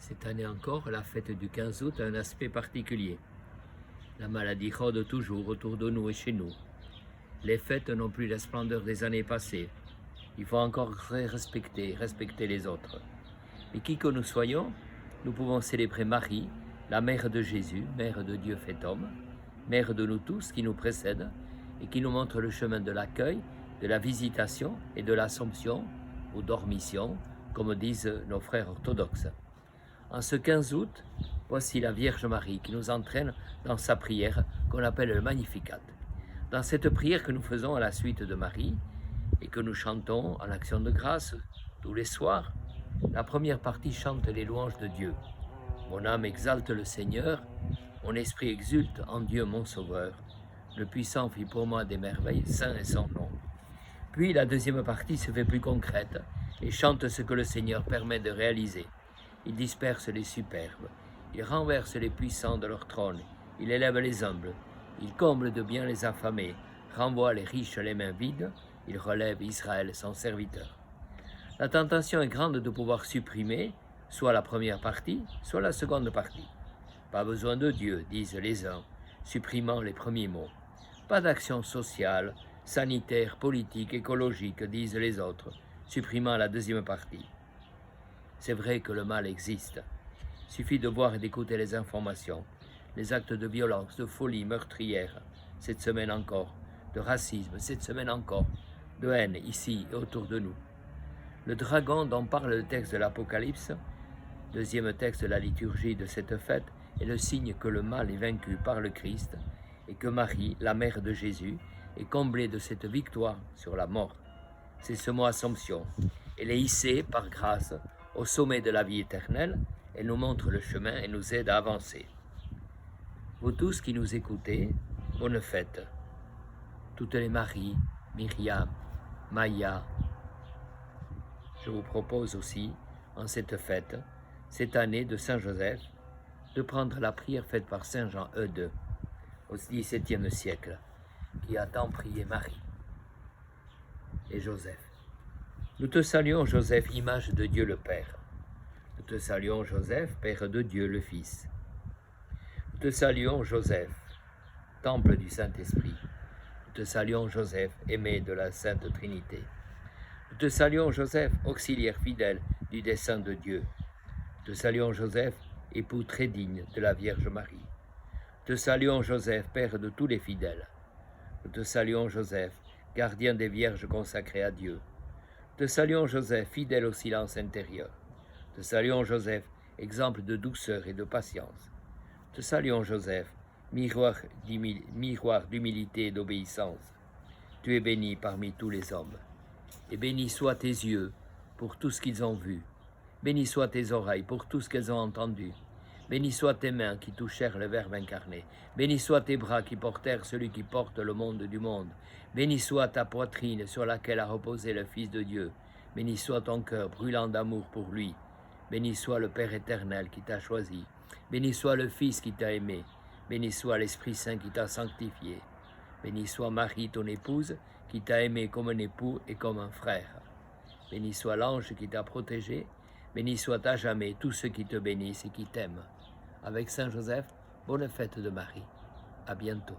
Cette année encore, la fête du 15 août a un aspect particulier. La maladie rôde toujours autour de nous et chez nous. Les fêtes n'ont plus la splendeur des années passées. Il faut encore respecter les autres. Mais qui que nous soyons, nous pouvons célébrer Marie, la mère de Jésus, mère de Dieu fait homme, mère de nous tous qui nous précède et qui nous montre le chemin de l'accueil, de la visitation et de l'assomption ou dormition, comme disent nos frères orthodoxes. En ce 15 août, voici la Vierge Marie qui nous entraîne dans sa prière qu'on appelle le Magnificat. Dans cette prière que nous faisons à la suite de Marie et que nous chantons en action de grâce tous les soirs, la première partie chante les louanges de Dieu. Mon âme exalte le Seigneur, mon esprit exulte en Dieu mon Sauveur. Le puissant fit pour moi des merveilles, saint est son nom. Puis la deuxième partie se fait plus concrète et chante ce que le Seigneur permet de réaliser. Il disperse les superbes, il renverse les puissants de leur trône, il élève les humbles, il comble de bien les affamés, renvoie les riches les mains vides, il relève Israël son serviteur. La tentation est grande de pouvoir supprimer soit la première partie, soit la seconde partie. Pas besoin de Dieu, disent les uns, supprimant les premiers mots. Pas d'action sociale, sanitaire, politique, écologique, disent les autres, supprimant la deuxième partie. C'est vrai que le mal existe. Il suffit de voir et d'écouter les informations, les actes de violence, de folie meurtrière, cette semaine encore, de racisme, cette semaine encore, de haine ici et autour de nous. Le dragon dont parle le texte de l'Apocalypse, deuxième texte de la liturgie de cette fête, est le signe que le mal est vaincu par le Christ et que Marie, la mère de Jésus, est comblée de cette victoire sur la mort. C'est ce mot Assomption. Elle est hissée par grâce au sommet de la vie éternelle, elle nous montre le chemin et nous aide à avancer. Vous tous qui nous écoutez, bonne fête. Toutes les Maries, Myriam, Maya. Je vous propose aussi, en cette fête, cette année de Saint Joseph, de prendre la prière faite par Saint Jean Eudes au XVIIe siècle, qui a tant prié Marie et Joseph. Nous te saluons, Joseph, image de Dieu le Père. Nous te saluons, Joseph, Père de Dieu le Fils. Nous te saluons, Joseph, temple du Saint-Esprit. Nous te saluons, Joseph, aimé de la Sainte Trinité. Nous te saluons, Joseph, auxiliaire fidèle du dessein de Dieu. Nous te saluons, Joseph, époux très digne de la Vierge Marie. Nous te saluons, Joseph, Père de tous les fidèles. Nous te saluons, Joseph, gardien des vierges consacrées à Dieu. Te saluons, Joseph, fidèle au silence intérieur. Te saluons, Joseph, exemple de douceur et de patience. Te saluons, Joseph, miroir d'humilité et d'obéissance. Tu es béni parmi tous les hommes. Et béni soient tes yeux pour tout ce qu'ils ont vu. Béni soient tes oreilles pour tout ce qu'elles ont entendu. Béni soient tes mains qui touchèrent le Verbe incarné. Béni soient tes bras qui portèrent celui qui porte le monde du monde. Béni soit ta poitrine sur laquelle a reposé le Fils de Dieu. Béni soit ton cœur brûlant d'amour pour lui. Béni soit le Père éternel qui t'a choisi. Béni soit le Fils qui t'a aimé. Béni soit l'Esprit Saint qui t'a sanctifié. Béni soit Marie, ton épouse, qui t'a aimé comme un époux et comme un frère. Béni soit l'ange qui t'a protégé. Béni soit à jamais tous ceux qui te bénissent et qui t'aiment. Avec Saint Joseph, bonne fête de Marie. À bientôt.